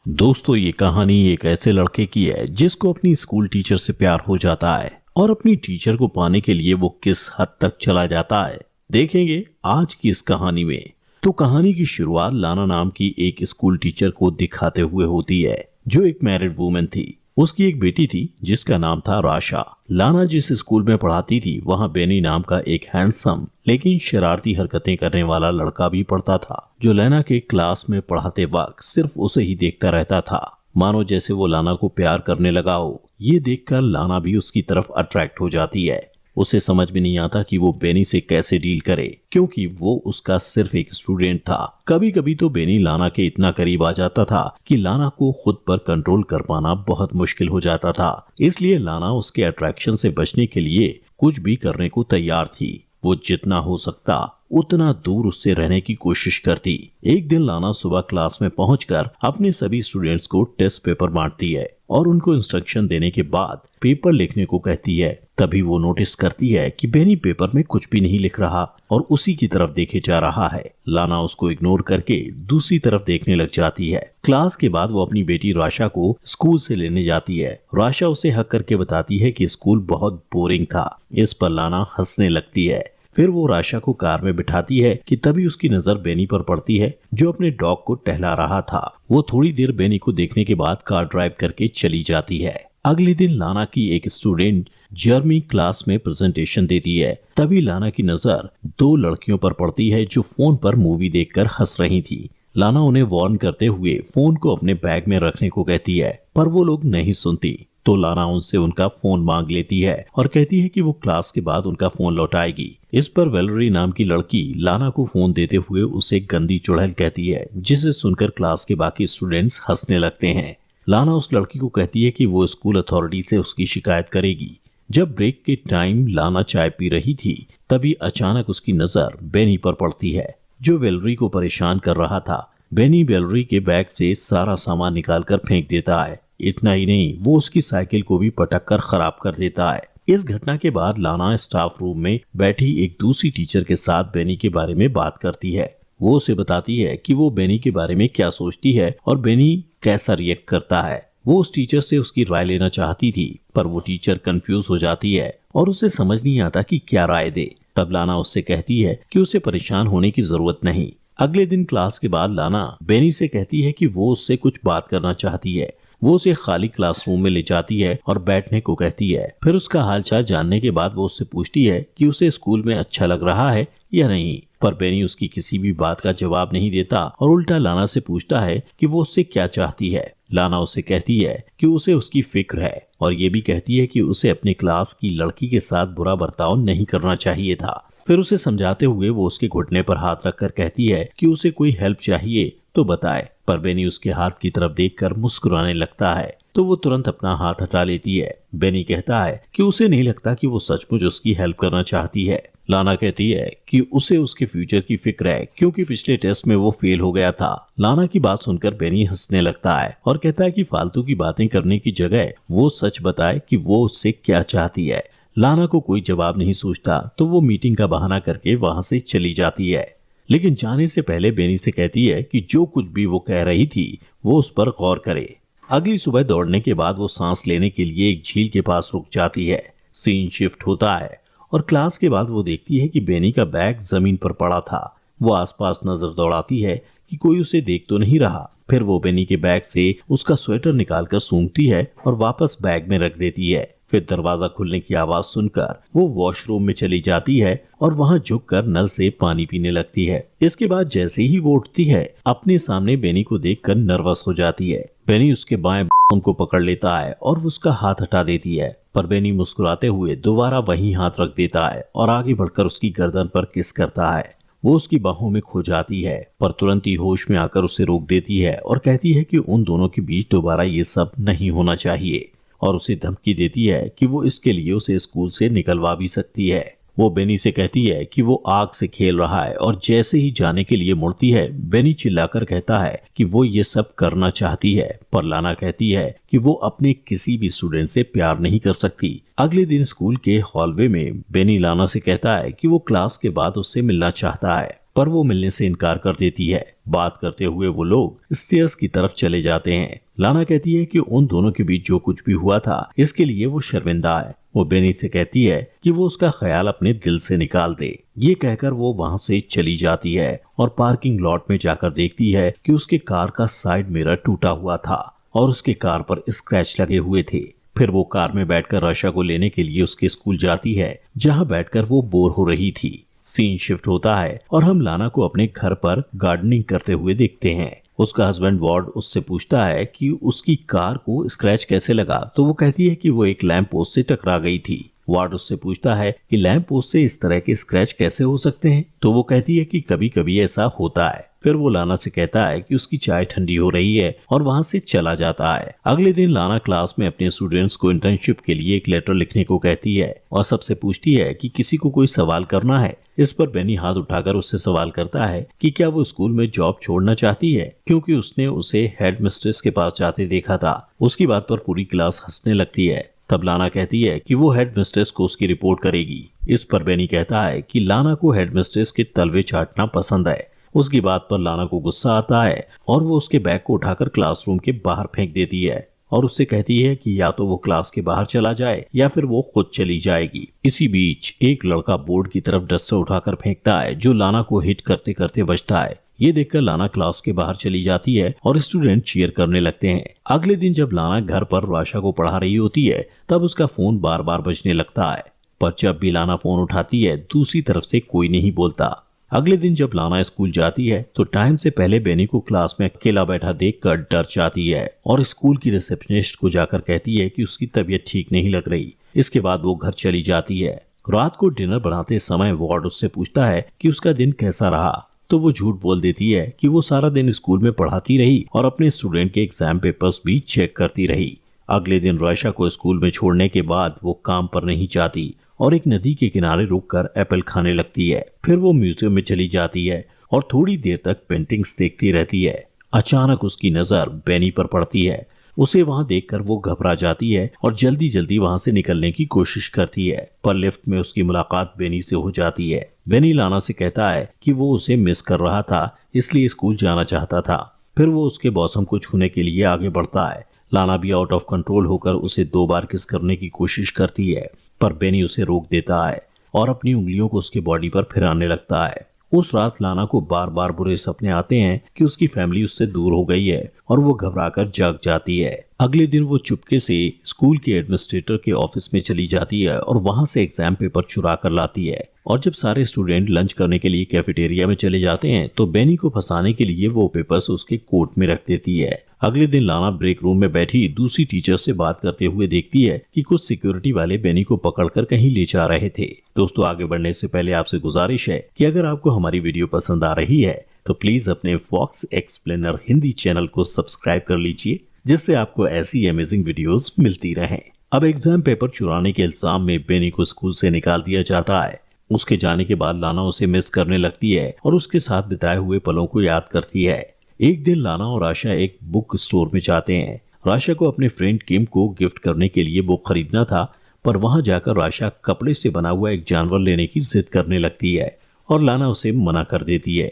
दोस्तों, ये कहानी एक ऐसे लड़के की है जिसको अपनी स्कूल टीचर से प्यार हो जाता है और अपनी टीचर को पाने के लिए वो किस हद तक चला जाता है देखेंगे आज की इस कहानी में। तो कहानी की शुरुआत लाना नाम की एक स्कूल टीचर को दिखाते हुए होती है जो एक मैरिड वुमन थी। उसकी एक बेटी थी जिसका नाम था राशा। लाना जिस स्कूल में पढ़ाती थी वहाँ बेनी नाम का एक हैंडसम लेकिन शरारती हरकतें करने वाला लड़का भी पढ़ता था जो लाना के क्लास में पढ़ाते वक्त सिर्फ उसे ही देखता रहता था, मानो जैसे वो लाना को प्यार करने लगा हो। ये देखकर लाना भी उसकी तरफ अट्रैक्ट हो जाती है। उसे समझ में नहीं आता कि वो बेनी से कैसे डील करे क्योंकि वो उसका सिर्फ एक स्टूडेंट था। कभी कभी तो बेनी लाना के इतना करीब आ जाता था कि लाना को खुद पर कंट्रोल कर पाना बहुत मुश्किल हो जाता था। इसलिए लाना उसके अट्रैक्शन से बचने के लिए कुछ भी करने को तैयार थी। वो जितना हो सकता उतना दूर उससे रहने की कोशिश करती। एक दिन लाना सुबह क्लास में पहुंचकर अपने सभी स्टूडेंट्स को टेस्ट पेपर बांटती है और उनको इंस्ट्रक्शन देने के बाद पेपर लिखने को कहती है। तभी वो नोटिस करती है कि बेनी पेपर में कुछ भी नहीं लिख रहा और उसी की तरफ देखे जा रहा है। लाना उसको इग्नोर करके दूसरी तरफ देखने लग जाती है। क्लास के बाद वो अपनी बेटी राशा को स्कूल से लेने जाती है। राशा उसे हक करके बताती है कि स्कूल बहुत बोरिंग था। इस पर लाना हंसने लगती है। फिर वो राशा को कार में बिठाती है कि तभी उसकी नजर बेनी पर पड़ती है जो अपने डॉग को टहला रहा था। वो थोड़ी देर बेनी को देखने के बाद कार ड्राइव करके चली जाती है। अगले दिन लाना की एक स्टूडेंट जर्मी क्लास में प्रेजेंटेशन देती है। तभी लाना की नजर दो लड़कियों पर पड़ती है जो फोन पर मूवी देखकर हंस रही थी। लाना उन्हें वार्न करते हुए फोन को अपने बैग में रखने को कहती है पर वो लोग नहीं सुनती। तो लाना उनसे उनका फोन मांग लेती है और कहती है कि वो क्लास के बाद उनका फोन लौटाएगी। इस पर वेलरी नाम की लड़की लाना को फोन देते हुए उसे गंदी चुड़ैल कहती है जिसे सुनकर क्लास के बाकी स्टूडेंट्स हंसने लगते हैं। लाना उस लड़की को कहती है कि वो स्कूल अथॉरिटी से उसकी शिकायत करेगी। जब ब्रेक के टाइम लाना चाय पी रही थी तभी अचानक उसकी नजर बेनी पर पड़ती है जो वेलरी को परेशान कर रहा था। बेनी वेलरी के बैग से सारा सामान निकाल कर फेंक देता है। इतना ही नहीं, वो उसकी साइकिल को भी पटक कर खराब कर देता है। इस घटना के बाद लाना स्टाफ रूम में बैठी एक दूसरी टीचर के साथ बेनी के बारे में बात करती है। वो उसे बताती है कि वो बेनी के बारे में क्या सोचती है और बेनी कैसा रिएक्ट करता है। वो उस टीचर से उसकी राय लेना चाहती थी पर वो टीचर कंफ्यूज हो जाती है और उसे समझ नहीं आता कि क्या राय दे। तब लाना उससे कहती है कि उसे परेशान होने की जरूरत नहीं। अगले दिन क्लास के बाद लाना बेनी से कहती है कि वो उससे कुछ बात करना चाहती है। वो उसे खाली क्लासरूम में ले जाती है और बैठने को कहती है। फिर उसका हालचाल जानने के बाद वो उससे पूछती है कि उसे स्कूल में अच्छा लग रहा है या नहीं। पर बेनी उसकी किसी भी बात का जवाब नहीं देता और उल्टा लाना से पूछता है कि वो उससे क्या चाहती है। लाना उसे कहती है कि उसे उसकी फिक्र है और ये भी कहती है कि उसे अपने क्लास की लड़की के साथ बुरा बर्ताव नहीं करना चाहिए था। फिर उसे समझाते हुए वो उसके घुटने पर हाथ रखकर कहती है कि उसे कोई हेल्प चाहिए तो बताए। पर बेनी उसके हाथ की तरफ देखकर मुस्कुराने लगता है तो वो तुरंत अपना हाथ हटा लेती है। बेनी कहता है कि उसे नहीं लगता कि वो सचमुच उसकी हेल्प करना चाहती है। लाना कहती है कि उसे उसके फ्यूचर की फिक्र है क्योंकि पिछले टेस्ट में वो फेल हो गया था। लाना की बात सुनकर बेनी हंसने लगता है और कहता है कि फालतू की बातें करने की जगह वो सच बताए कि वो उससे क्या चाहती है। लाना को कोई जवाब नहीं सूझता तो वो मीटिंग का बहाना करके वहां से चली जाती है। लेकिन जाने से पहले बेनी से कहती है कि जो कुछ भी वो कह रही थी वो उस पर गौर करे। अगली सुबह दौड़ने के बाद वो सांस लेने के लिए एक झील के पास रुक जाती है। सीन शिफ्ट होता है और क्लास के बाद वो देखती है कि बेनी का बैग जमीन पर पड़ा था। वो आसपास नजर दौड़ाती है कि कोई उसे देख तो नहीं रहा। फिर वो बेनी के बैग से उसका स्वेटर निकालकर सूंघती है और वापस बैग में रख देती है। फिर दरवाजा खुलने की आवाज सुनकर वो वॉशरूम में चली जाती है और वहां झुककर नल से पानी पीने लगती है। इसके बाद जैसे ही वो उठती है अपने सामने बेनी को देखकर नर्वस हो जाती है। बेनी उसके बाएं को पकड़ लेता है और उसका हाथ हटा देती है पर बेनी मुस्कुराते हुए दोबारा वही हाथ रख देता है और आगे बढ़कर उसकी गर्दन पर किस करता है। वो उसकी बाहों में खो जाती है पर तुरंत ही होश में आकर उसे रोक देती है और कहती है कि उन दोनों के बीच दोबारा ये सब नहीं होना चाहिए और उसे धमकी देती है कि वो इसके लिए उसे स्कूल से निकलवा भी सकती है। वो बेनी से कहती है कि वो आग से खेल रहा है और जैसे ही जाने के लिए मुड़ती है बेनी चिल्लाकर कहता है कि वो ये सब करना चाहती है पर लाना कहती है कि वो अपने किसी भी स्टूडेंट से प्यार नहीं कर सकती। अगले दिन स्कूल के हॉलवे में बेनी लाना से कहता है कि वो क्लास के बाद उससे मिलना चाहता है पर वो मिलने से इनकार कर देती है। बात करते हुए वो लोग स्टेयर्स की तरफ चले जाते हैं। लाना कहती है कि उन दोनों के बीच जो कुछ भी हुआ था इसके लिए वो शर्मिंदा है। वो बेनी से कहती है कि वो उसका ख्याल अपने दिल से निकाल दे। ये कहकर वो वहाँ से चली जाती है और पार्किंग लॉट में जाकर देखती है कि उसके कार का साइड मिरर टूटा हुआ था और उसके कार पर स्क्रैच लगे हुए थे। फिर वो कार में बैठकर रशा को लेने के लिए उसके स्कूल जाती है, जहाँ बैठकर वो बोर हो रही थी। सीन शिफ्ट होता है और हम लाना को अपने घर पर गार्डनिंग करते हुए देखते हैं। उसका हस्बैंड वार्ड उससे पूछता है कि उसकी कार को स्क्रैच कैसे लगा, तो वो कहती है कि वो एक लैंप पोस्ट से टकरा गई थी। वार्ड उससे पूछता है कि लैंप पोस्ट से इस तरह के स्क्रैच कैसे हो सकते हैं, तो वो कहती है कि कभी कभी ऐसा होता है। फिर वो लाना से कहता है कि उसकी चाय ठंडी हो रही है और वहाँ से चला जाता है। अगले दिन लाना क्लास में अपने स्टूडेंट्स को इंटर्नशिप के लिए एक लेटर लिखने को कहती है और सबसे पूछती है कि किसी को कोई सवाल करना है। इस पर बेनी हाथ उठाकर उससे सवाल करता है कि क्या वो स्कूल में जॉब छोड़ना चाहती है, क्योंकि उसने उसे हेड मिस्ट्रेस के पास जाते देखा था। उसकी बात पर पूरी क्लास हंसने लगती है। तब लाना कहती है कि वो हेड मिस्ट्रेस को उसकी रिपोर्ट करेगी। इस पर बेनी कहता है कि लाना को हेड मिस्ट्रेस के तलवे चाटना पसंद है। उसकी बात पर लाना को गुस्सा आता है और वो उसके बैग को उठाकर क्लासरूम के बाहर फेंक देती है और उससे कहती है कि या तो वो क्लास के बाहर चला जाए या फिर वो खुद चली जाएगी। इसी बीच एक लड़का बोर्ड की तरफ डस्टर उठाकर फेंकता है जो लाना को हिट करते करते बचता है। ये देखकर लाना क्लास के बाहर चली जाती है और स्टूडेंट चीयर करने लगते हैं। अगले दिन जब लाना घर पर राशा को पढ़ा रही होती है तब उसका फोन बार बार बजने लगता है, पर जब भी लाना फोन उठाती है दूसरी तरफ से कोई नहीं बोलता। अगले दिन जब लाना स्कूल जाती है तो टाइम से पहले बेनी को क्लास में अकेला बैठा देखकर डर जाती है और स्कूल की रिसेप्शनिस्ट को जाकर कहती है कि उसकी तबीयत ठीक नहीं लग रही। इसके बाद वो घर चली जाती है। रात को डिनर बनाते समय वार्ड उससे पूछता है कि उसका दिन कैसा रहा, तो वो झूठ बोल देती है कि वो सारा दिन स्कूल में पढ़ाती रही और अपने स्टूडेंट के एग्जाम पेपर्स भी चेक करती रही। अगले दिन राशा को स्कूल में छोड़ने के बाद वो काम पर नहीं जाती और एक नदी के किनारे रुककर एप्पल खाने लगती है। फिर वो म्यूजियम में चली जाती है और थोड़ी देर तक पेंटिंग्स देखती रहती है। अचानक उसकी नजर बेनी पर पड़ती है। उसे वहां देखकर वो घबरा जाती है और जल्दी जल्दी वहां से निकलने की कोशिश करती है, पर लिफ्ट में उसकी मुलाकात बेनी से हो जाती है। बेनी लाना से कहता है कि वो उसे मिस कर रहा था, इसलिए स्कूल जाना चाहता था। फिर वो उसके बॉसम को छूने के लिए आगे बढ़ता है। लाना भी आउट ऑफ कंट्रोल होकर उसे 2 बार किस करने की कोशिश करती है, पर बेनी उसे रोक देता है और अपनी उंगलियों को उसकी बॉडी पर फिराने लगता है। उस रात लाना को बार बार बुरे सपने आते हैं कि उसकी फैमिली उससे दूर हो गई है और वो घबराकर जाग जाती है। अगले दिन वो चुपके से स्कूल के एडमिनिस्ट्रेटर के ऑफिस में चली जाती है और वहां से एग्जाम पेपर चुरा कर लाती है। और जब सारे स्टूडेंट लंच करने के लिए कैफेटेरिया में चले जाते हैं तो बेनी को फंसाने के लिए वो पेपर्स उसके कोट में रख देती है। अगले दिन लाना ब्रेक रूम में बैठी दूसरी टीचर से बात करते हुए देखती है कि कुछ सिक्योरिटी वाले बेनी को पकड़कर कहीं ले जा रहे थे। दोस्तों, आगे बढ़ने से पहले आपसे गुजारिश है कि अगर आपको हमारी वीडियो पसंद आ रही है तो प्लीज अपने फॉक्स एक्सप्लेनर हिंदी चैनल को सब्सक्राइब कर लीजिए, जिससे आपको ऐसी अमेजिंग वीडियोस मिलती रहें। अब एग्जाम पेपर चुराने के इल्जाम में बेनी को स्कूल से निकाल दिया जाता है। उसके जाने के बाद लाना उसे मिस करने लगती है और उसके साथ बिताए हुए पलों को याद करती है। एक दिन लाना और आशा एक बुक स्टोर में जाते हैं। राशा को अपने फ्रेंड किम को गिफ्ट करने के लिए बुक खरीदना था, पर वहां जाकर राशा कपड़े से बना हुआ एक जानवर लेने की जिद करने लगती है और लाना उसे मना कर देती है।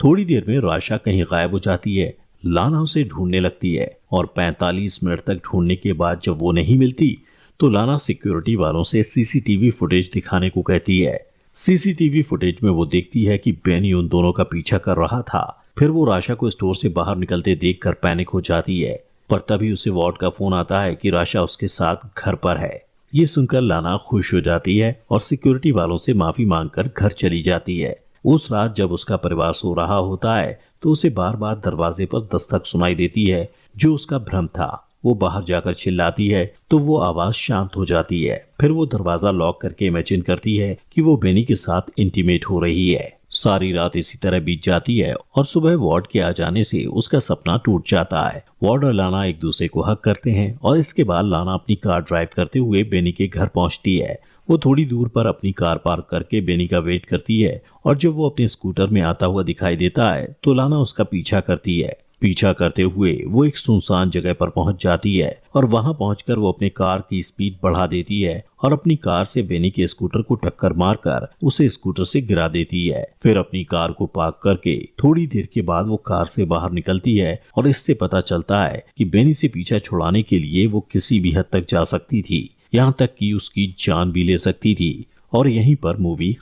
थोड़ी देर में राशा कहीं गायब हो जाती है। लाना उसे ढूंढने लगती है और 45 मिनट तक ढूंढने के बाद जब वो नहीं मिलती तो लाना सिक्योरिटी वालों से सीसीटीवी फुटेज दिखाने को कहती है। सीसीटीवी फुटेज में वो देखती है कि बेनी उन दोनों का पीछा कर रहा था। फिर वो राशा को स्टोर से बाहर निकलते देखकर पैनिक हो जाती है, पर तभी उसे वार्ड का फोन आता है कि राशा उसके साथ घर पर है। ये सुनकर लाना खुश हो जाती है और सिक्योरिटी वालों से माफी मांगकर घर चली जाती है। उस रात जब उसका परिवार सो रहा होता है तो उसे बार बार दरवाजे पर दस्तक सुनाई देती है, जो उसका भ्रम था। वो बाहर जाकर चिल्लाती है तो वो आवाज शांत हो जाती है। फिर वो दरवाजा लॉक करके इमेजिन करती है कि वो बेनी के साथ इंटीमेट हो रही है। सारी रात इसी तरह बीत जाती है और सुबह वार्ड के आ जाने से उसका सपना टूट जाता है। वार्ड और लाना एक दूसरे को हक करते हैं और इसके बाद लाना अपनी कार ड्राइव करते हुए बेनी के घर पहुंचती है। वो थोड़ी दूर पर अपनी कार पार्क करके बेनी का वेट करती है और जब वो अपने स्कूटर में आता हुआ दिखाई देता है तो लाना उसका पीछा करती है। पीछा करते हुए वो एक सुनसान जगह पर पहुंच जाती है और वहां पहुंचकर वो अपने कार की स्पीड बढ़ा देती है और अपनी कार से बेनी के स्कूटर को टक्कर मारकर उसे स्कूटर से गिरा देती है। फिर अपनी कार को पार्क करके थोड़ी देर के बाद वो कार से बाहर निकलती है और इससे पता चलता है कि बेनी से पीछा छुड़ाने के लिए वो किसी भी हद तक जा सकती थी, यहाँ तक कि उसकी जान भी ले सकती थी। और यहीं पर मूवी